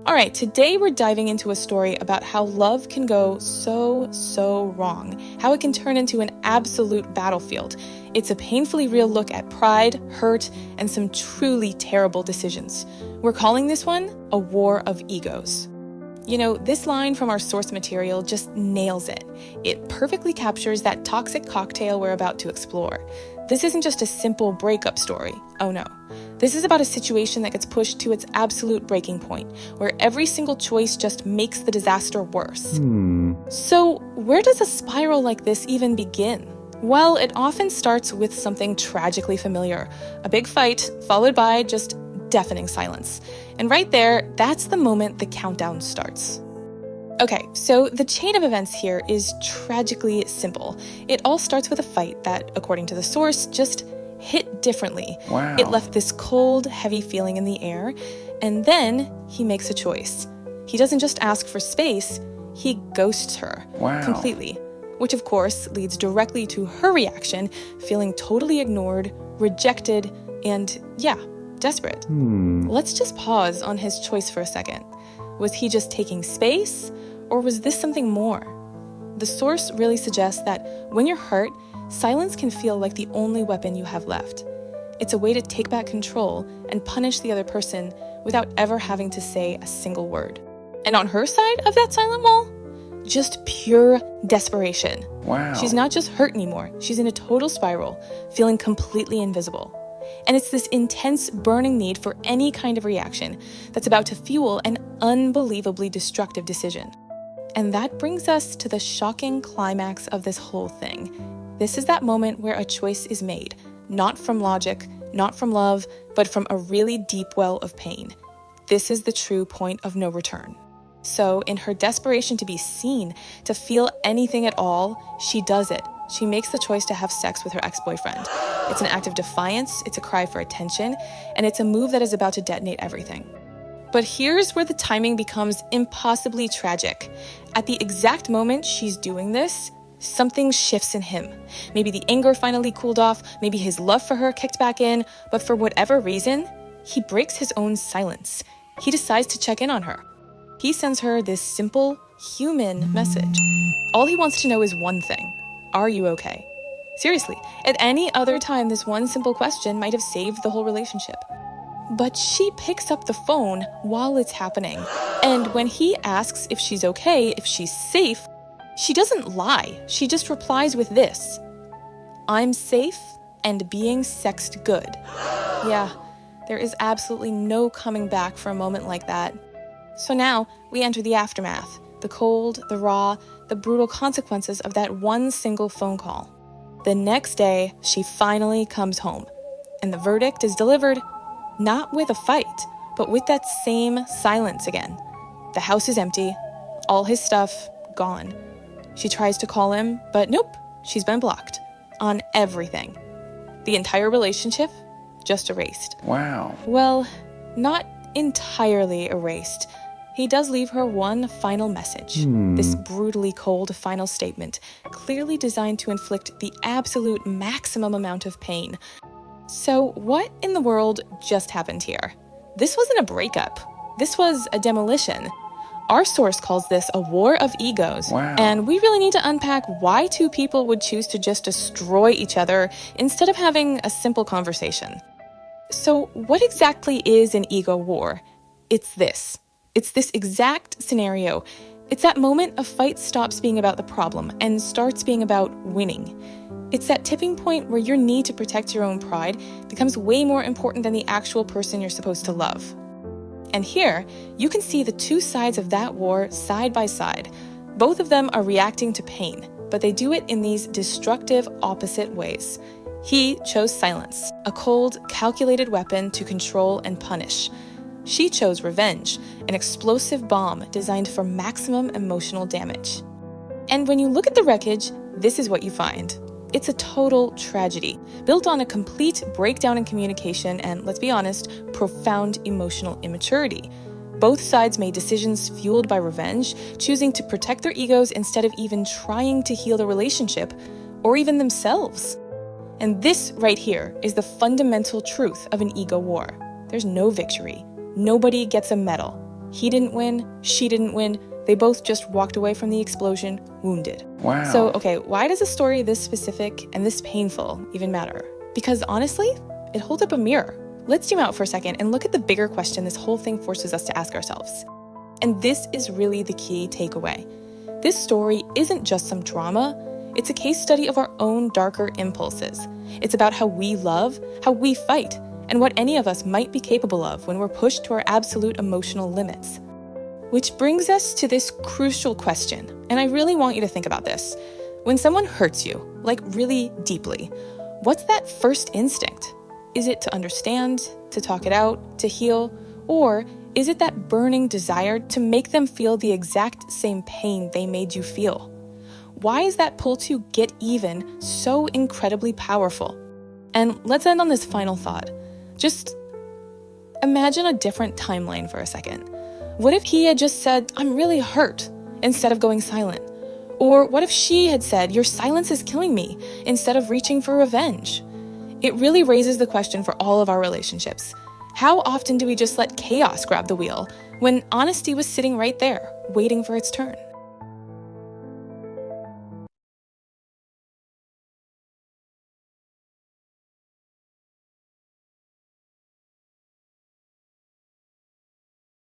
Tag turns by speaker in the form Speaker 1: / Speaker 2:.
Speaker 1: All right, today we're diving into a story about how love can go so wrong, how it can turn into an absolute battlefield. It's a painfully real look at pride, hurt, and some truly terrible decisions. We're calling this one a war of egos. You know, this line from our source material just nails it. It perfectly captures that toxic cocktail we're about to explore. This isn't just a simple breakup story. Oh no. This is about a situation that gets pushed to its absolute breaking point, where every single choice just makes the disaster worse. So, where does a spiral like this even begin? Well, it often starts with something tragically familiar. A big fight, followed by just deafening silence. And right there, that's the moment the countdown starts. Okay, so the chain of events here is tragically simple. It all starts with a fight that, according to the source, just hit differently.
Speaker 2: Wow.
Speaker 1: It left this cold, heavy feeling in the air, and then he makes a choice. He doesn't just ask for space, he ghosts her completely, which of course leads directly to her reaction, feeling totally ignored, rejected, and desperate. Let's just pause on his choice for a second. Was he just taking space, or was this something more? The source really suggests that when you're hurt, silence can feel like the only weapon you have left. It's a way to take back control and punish the other person without ever having to say a single word. And on her side of that silent wall, just pure desperation.
Speaker 2: Wow.
Speaker 1: She's not just hurt anymore, she's in a total spiral, feeling completely invisible. And it's this intense, burning need for any kind of reaction that's about to fuel an unbelievably destructive decision. And that brings us to the shocking climax of this whole thing. This is that moment where a choice is made, not from logic, not from love, but from a really deep well of pain. This is the true point of no return. So, in her desperation to be seen, to feel anything at all, she does it. She makes the choice to have sex with her ex-boyfriend. It's an act of defiance, it's a cry for attention, and it's a move that is about to detonate everything. But here's where the timing becomes impossibly tragic. At the exact moment she's doing this, something shifts in him. Maybe the anger finally cooled off, maybe his love for her kicked back in, but for whatever reason, he breaks his own silence. He decides to check in on her. He sends her this simple, human message. All he wants to know is one thing. Are you okay? Seriously, at any other time, this one simple question might have saved the whole relationship. But she picks up the phone while it's happening. And when he asks if she's okay, if she's safe, she doesn't lie. She just replies with this: I'm safe and being sexed good. Yeah, there is absolutely no coming back for a moment like that. So now we enter the aftermath, the cold, the raw, the brutal consequences of that one single phone call. The next day, she finally comes home, and the verdict is delivered not with a fight, but with that same silence again. The house is empty, all his stuff gone. She tries to call him, but nope, she's been blocked on everything. The entire relationship just erased.
Speaker 2: Wow.
Speaker 1: Well, not entirely erased. He does leave her one final message, this brutally cold final statement, clearly designed to inflict the absolute maximum amount of pain. So what in the world just happened here? This wasn't a breakup. This was a demolition. Our source calls this a war of egos.
Speaker 2: Wow.
Speaker 1: And we really need to unpack why two people would choose to just destroy each other instead of having a simple conversation. So what exactly is an ego war? It's this. It's this exact scenario. It's that moment a fight stops being about the problem and starts being about winning. It's that tipping point where your need to protect your own pride becomes way more important than the actual person you're supposed to love. And here, you can see the two sides of that war side by side. Both of them are reacting to pain, but they do it in these destructive, opposite ways. He chose silence, a cold, calculated weapon to control and punish. She chose revenge, an explosive bomb designed for maximum emotional damage. And when you look at the wreckage, this is what you find. It's a total tragedy, built on a complete breakdown in communication and, let's be honest, profound emotional immaturity. Both sides made decisions fueled by revenge, choosing to protect their egos instead of even trying to heal the relationship, or even themselves. And this right here is the fundamental truth of an ego war. There's no victory. Nobody gets a medal. He didn't win, she didn't win. They both just walked away from the explosion wounded.
Speaker 2: Wow.
Speaker 1: So, okay, why does a story this specific and this painful even matter? Because honestly, it holds up a mirror. Let's zoom out for a second and look at the bigger question this whole thing forces us to ask ourselves. And this is really the key takeaway. This story isn't just some drama, it's a case study of our own darker impulses. It's about how we love, how we fight, and what any of us might be capable of when we're pushed to our absolute emotional limits. Which brings us to this crucial question, and I really want you to think about this. When someone hurts you, like really deeply, what's that first instinct? Is it to understand, to talk it out, to heal, or is it that burning desire to make them feel the exact same pain they made you feel? Why is that pull to get even so incredibly powerful? And let's end on this final thought. Just imagine a different timeline for a second. What if he had just said, "I'm really hurt," instead of going silent? Or what if she had said, "Your silence is killing me," instead of reaching for revenge? It really raises the question for all of our relationships. How often do we just let chaos grab the wheel when honesty was sitting right there, waiting for its turn?